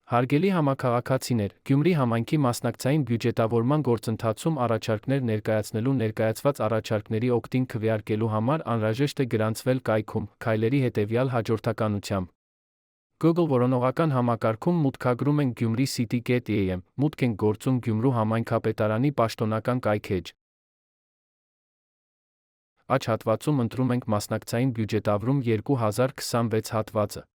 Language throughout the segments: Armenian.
Հարգելի համաքաղաքացիներ, Գյումրի համայնքի մասնակցային բյուջետավորման գործընթացում առաջարկներ ներկայացնելու ներկայացված առաջարկների օգտին քվեարկելու համար անհրաժեշտ է գրանցվել կայքում, քայլերի հետևյալ հաջորդականությամբ։ Google որոնողական համակարգում մուտքագրում ենք Gyumri City.am, մուտք ենք գործում Գյումրու համայնքապետարանի պաշտոնական կայքէջ։ Աջ հատվածում ընտրում ենք մասնակցային բյուջետավորում 2026 հատվածը։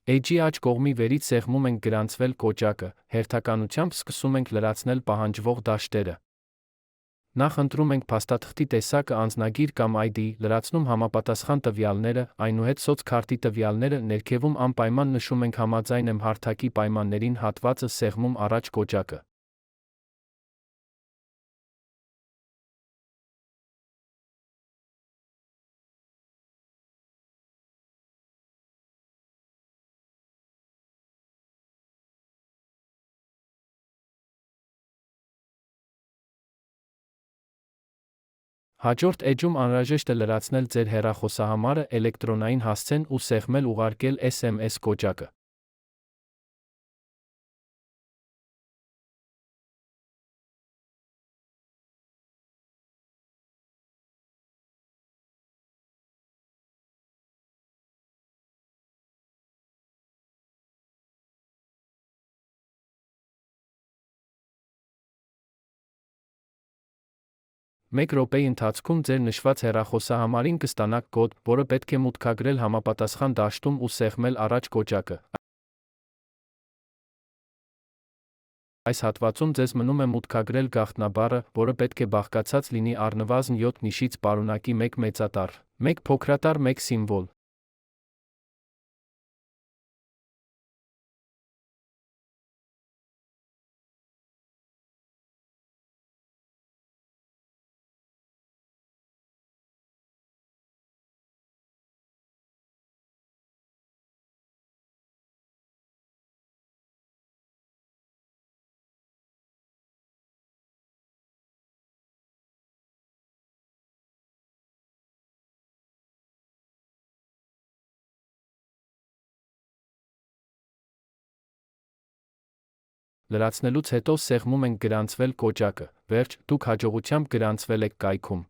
Էջի աջ կողմի վերից սեղմում ենք գրանցվել կոճակը, հերթականությամբ սկսում ենք լրացնել պահանջվող դաշտերը։ Նախ ընտրում ենք փաստաթղթի տեսակը անձնագիր կամ ID, լրացնում համապատասխան տվյալները, այնուհետ սոցքարտի տվյալները, ներքևում անպայման նշում ենք համաձայն եմ հարթակի պայմաններին հատվածը սեղմում առաջ կոճակը։ Հաջորդ էջում անհրաժեշտ է լրացնել ձեր հեռախոսահամարը, էլեկտրոնային հասցեն ու սեղմել ուղարկել SMS կոճակը։ Մեկ րոպեի ընթացքում ձեր նշված հեռախոսահամարին կստանաք կոդ, որը պետք է մուտքագրել համապատասխան դաշտում ու սեղմել առաջ կոճակը։ Այս հատվածում ձեզ մնում է մուտքագրել գաղտնաբառը, որը պետք է բաղկացած լինի առնվազն 7 նիշից պարունակի 1 մեծատառ, 1 փոքրատառ, 1 սիմվոլ։ Լրացնելուց հետո սեղմում ենք գրանցվել կոճակը, վերջ, դուք հաջողությամբ գրանցվել եք կայքում։